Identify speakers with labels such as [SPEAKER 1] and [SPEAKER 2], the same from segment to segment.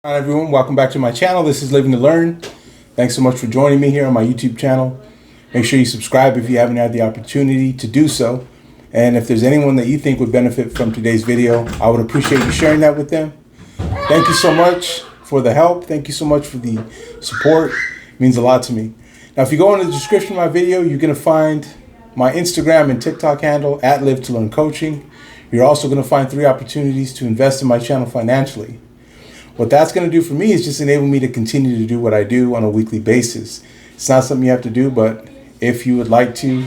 [SPEAKER 1] Hi everyone, welcome back to my channel. This is Living to Learn. Thanks so much for joining me here on my YouTube channel. Make sure you subscribe if you haven't had the opportunity to do so. And if there's anyone that you think would benefit from today's video, I would appreciate you sharing that with them. Thank you so much for the help. Thank you so much for the support. It means a lot to me. Now, if you go in the description of my video, you're going to find my Instagram and TikTok handle at Live to Learn Coaching. You're also going to find 3 opportunities to invest in my channel financially. What that's going to do for me is just enable me to continue to do what I do on a weekly basis. It's not something you have to do, but if you would like to,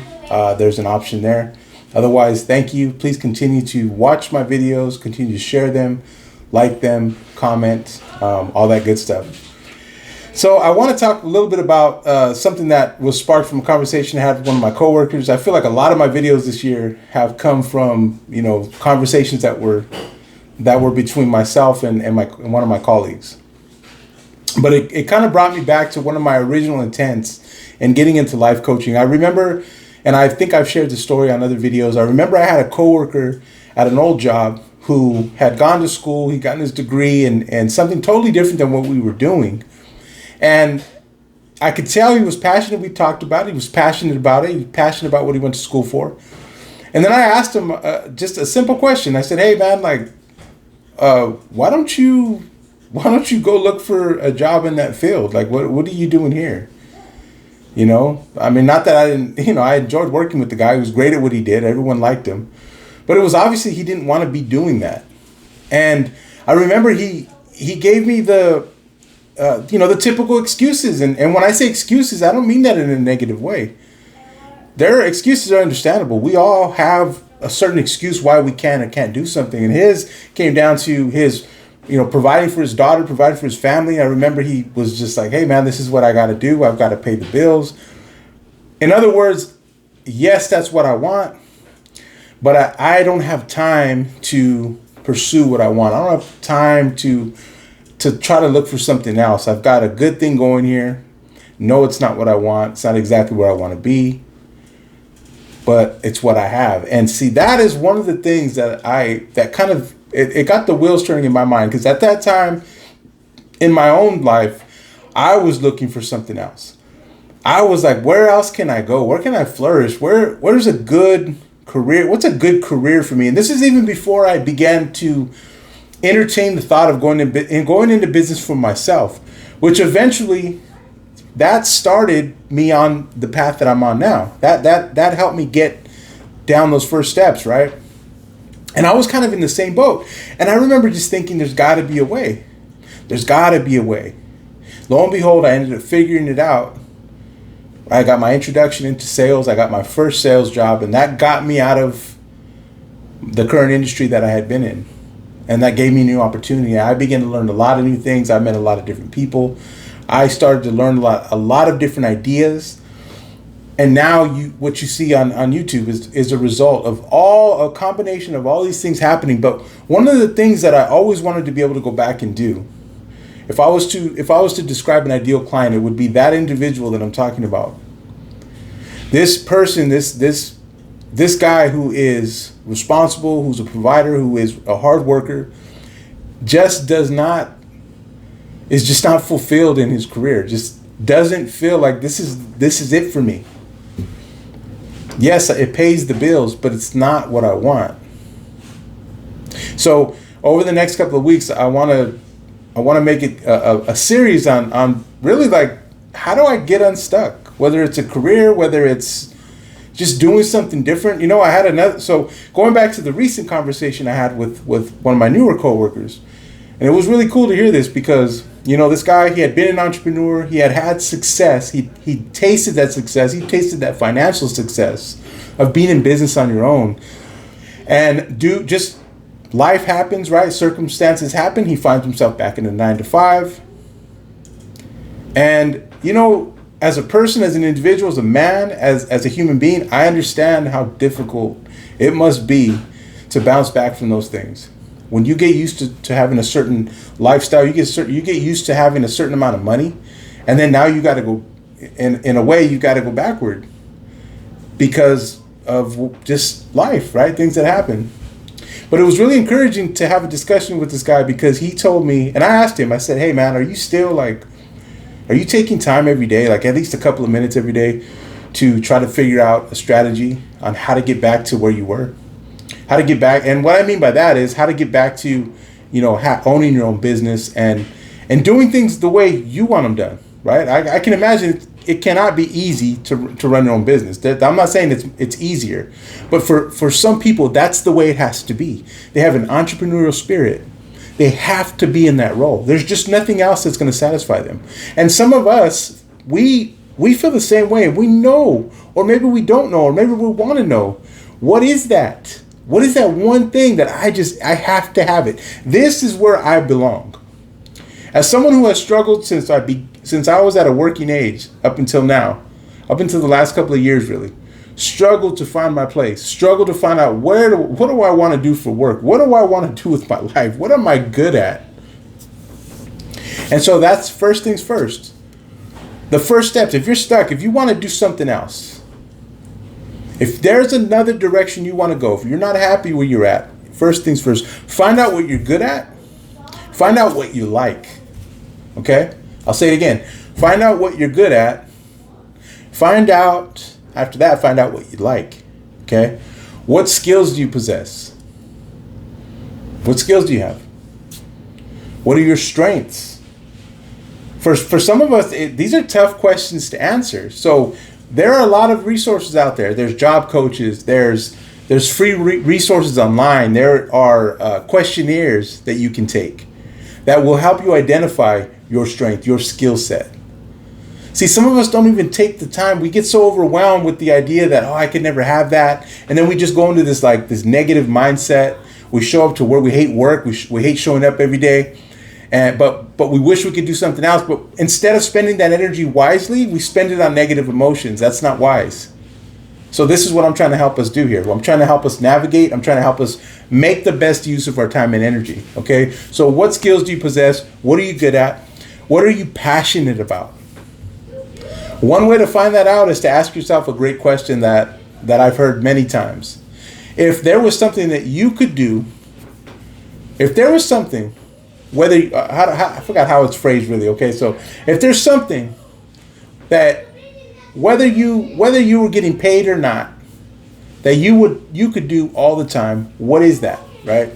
[SPEAKER 1] there's an option there. Otherwise, thank you. Please continue to watch my videos, continue to share them, like them, comment, all that good stuff. So I want to talk a little bit about something that was sparked from a conversation I had with one of my coworkers. I feel like a lot of my videos this year have come from, conversations that were between myself and one of my colleagues. But it kind of brought me back to one of my original intents in getting into life coaching. I remember, and I think I've shared the story on other videos, I remember I had a coworker at an old job who had gone to school, he'd gotten his degree and something totally different than what we were doing. And I could tell he was passionate. We talked about it. He was passionate about it. He was passionate about what he went to school for. And then I asked him just a simple question. I said, hey man, why don't you go look for a job in that field? Like, what are you doing here? I mean, not that I didn't, I enjoyed working with the guy. He was great at what he did. Everyone liked him, but it was obviously he didn't want to be doing that. And I remember he gave me the typical excuses. And when I say excuses, I don't mean that in a negative way. Their excuses are understandable. We all have a certain excuse why we can or can't do something. And his came down to his, providing for his daughter, providing for his family. I remember he was just like, hey man, this is what I got to do. I've got to pay the bills. In other words, yes, that's what I want, but I don't have time to pursue what I want. I don't have time to try to look for something else. I've got a good thing going here. No, it's not what I want. It's not exactly where I want to be, but it's what I have. And see, that is one of the things that it got the wheels turning in my mind. Because at that time in my own life, I was looking for something else. I was like, where else can I go? Where can I flourish? Where's a good career? What's a good career for me? And this is even before I began to entertain the thought of going into business for myself, which eventually that started me on the path that I'm on now. That helped me get down those first steps, right? And I was kind of in the same boat. And I remember just thinking, there's got to be a way. There's got to be a way. Lo and behold, I ended up figuring it out. I got my introduction into sales. I got my first sales job, and that got me out of the current industry that I had been in. And that gave me a new opportunity. I began to learn a lot of new things. I met a lot of different people. I started to learn a lot of different ideas. And now what you see on YouTube is a result of a combination of all these things happening. But one of the things that I always wanted to be able to go back and do, if I was to describe an ideal client, it would be that individual that I'm talking about. This person, this guy who is responsible, who's a provider, who is a hard worker, is just not fulfilled in his career. Just doesn't feel like this is it for me. Yes, it pays the bills, but it's not what I want. So over the next couple of weeks, I want to make it a series on really like, how do I get unstuck? Whether it's a career, whether it's just doing something different. I had another, so going back to the recent conversation I had with one of my newer coworkers, and it was really cool to hear this because, this guy, he had been an entrepreneur, he had success, he tasted that success, he tasted that financial success of being in business on your own. And just life happens, right? Circumstances happen. He finds himself back in a 9-to-5. And, as a person, as an individual, as a man, as a human being, I understand how difficult it must be to bounce back from those things. When you get used to having a certain lifestyle, you get used to having a certain amount of money, and then now you got to go, in a way, you got to go backward because of just life, right? Things that happen. But it was really encouraging to have a discussion with this guy, because he told me, and I asked him, I said, hey man, are you taking time every day, like at least a couple of minutes every day, to try to figure out a strategy on how to get back to where you were? How to get back, and what I mean by that is how to get back to, owning your own business and doing things the way you want them done, right? I can imagine it cannot be easy to run your own business. I'm not saying it's easier, but for some people, that's the way it has to be. They have an entrepreneurial spirit. They have to be in that role. There's just nothing else that's going to satisfy them. And some of us, we feel the same way. We know, or maybe we don't know, or maybe we want to know, what is that? What is that one thing that I have to have it? This is where I belong. As someone who has struggled since I was at a working age up until now, up until the last couple of years really, struggled to find my place, struggled to find out what do I want to do for work? What do I want to do with my life? What am I good at? And so that's first things first. The first steps, if you're stuck, if you want to do something else, if there's another direction you want to go, if you're not happy where you're at, first things first, find out what you're good at, find out what you like, okay? I'll say it again. Find out what you're good at, after that, find out what you like, okay? What skills do you possess? What skills do you have? What are your strengths? For some of us, these are tough questions to answer. So there are a lot of resources out there. There's job coaches. There's free resources online. There are questionnaires that you can take that will help you identify your strength, your skill set. See, some of us don't even take the time. We get so overwhelmed with the idea that, I could never have that. And then we just go into this negative mindset. We show up to work. We hate work. We hate showing up every day. But we wish we could do something else. But instead of spending that energy wisely, we spend it on negative emotions. That's not wise. So this is what I'm trying to help us do here. I'm trying to help us navigate. I'm trying to help us make the best use of our time and energy. Okay? So what skills do you possess? What are you good at? What are you passionate about? One way to find that out is to ask yourself a great question that I've heard many times. If there was something that you could do, if there was something, I forgot how it's phrased really, okay? So if there's something that whether you were getting paid or not, that you could do all the time, what is that, right?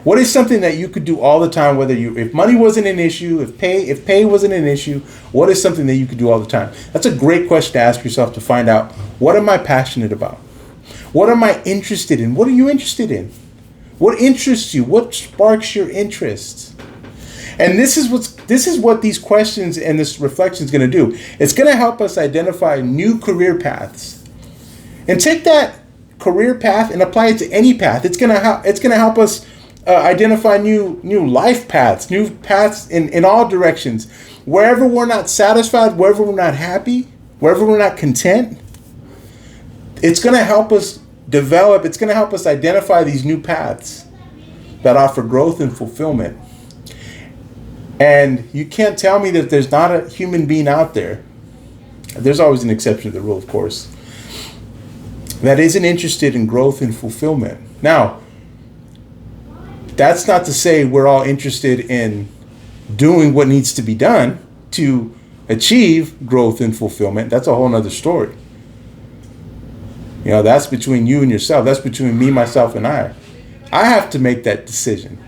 [SPEAKER 1] What is something that you could do all the time, if money wasn't an issue, if pay wasn't an issue, what is something that you could do all the time? That's a great question to ask yourself, to find out, what am I passionate about? What am I interested in? What are you interested in? What interests you? What sparks your interest? And this is what these questions and this reflection is going to do. It's going to help us identify new career paths. And take that career path and apply it to any path. It's going to help us identify new life paths, new paths in all directions. Wherever we're not satisfied, wherever we're not happy, wherever we're not content, it's going to help us develop, it's going to help us identify these new paths that offer growth and fulfillment. And you can't tell me that there's not a human being out there, there's always an exception to the rule, of course, that isn't interested in growth and fulfillment. Now, that's not to say we're all interested in doing what needs to be done to achieve growth and fulfillment. That's a whole nother story. That's between you and yourself. That's between me, myself, and I. I have to make that decision.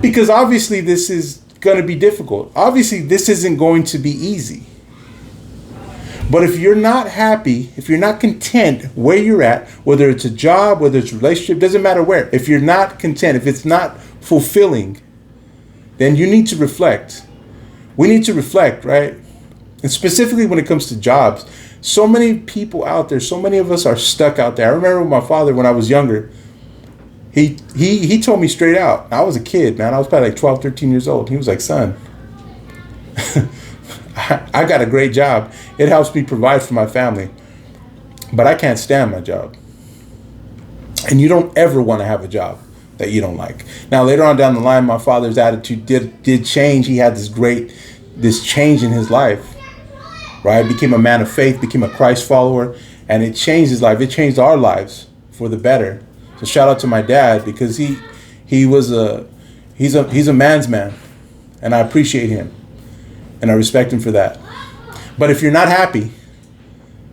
[SPEAKER 1] Because obviously this is going to be difficult. Obviously this isn't going to be easy. But if you're not happy, if you're not content where you're at, whether it's a job, whether it's a relationship, doesn't matter where. If you're not content, if it's not fulfilling, then you need to reflect. We need to reflect, right? And specifically when it comes to jobs, so many people out there, so many of us are stuck out there. I remember my father, when I was younger, he told me straight out. I was a kid, man. I was probably like 12, 13 years old. He was like, son, I got a great job. It helps me provide for my family. But I can't stand my job. And you don't ever want to have a job that you don't like. Now, later on down the line, my father's attitude did change. He had this change in his life, right? Became a man of faith, became a Christ follower, and it changed his life. It changed our lives for the better. So shout out to my dad, because he he's a man's man, and I appreciate him, and I respect him for that. But if you're not happy,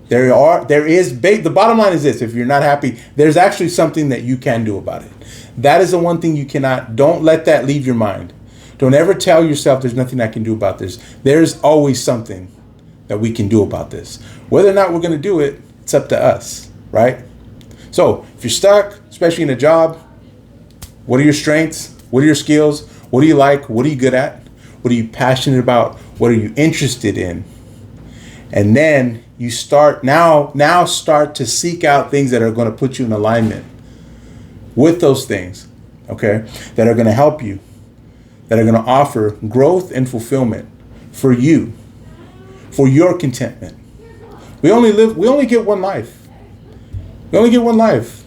[SPEAKER 1] the bottom line is this: if you're not happy, there's actually something that you can do about it. That is the one thing you cannot. Don't let that leave your mind. Don't ever tell yourself there's nothing I can do about this. There's always something that we can do about this. Whether or not we're going to do it, it's up to us, right? So if you're stuck, especially in a job, what are your strengths? What are your skills? What do you like? What are you good at? What are you passionate about? What are you interested in? And then you start to seek out things that are going to put you in alignment with those things, okay? That are going to help you, that are going to offer growth and fulfillment for you, for your contentment. We only get one life. We only get one life.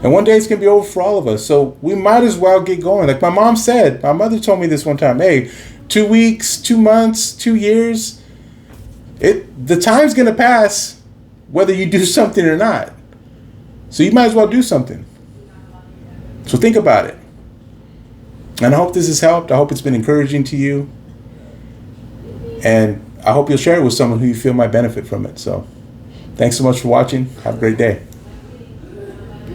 [SPEAKER 1] And one day it's going to be over for all of us. So we might as well get going. Like my mother told me this one time, hey, 2 weeks, 2 months, 2 years, the time's going to pass whether you do something or not. So you might as well do something. So think about it. And I hope this has helped. I hope it's been encouraging to you. And I hope you'll share it with someone who you feel might benefit from it. So thanks so much for watching. Have a great day.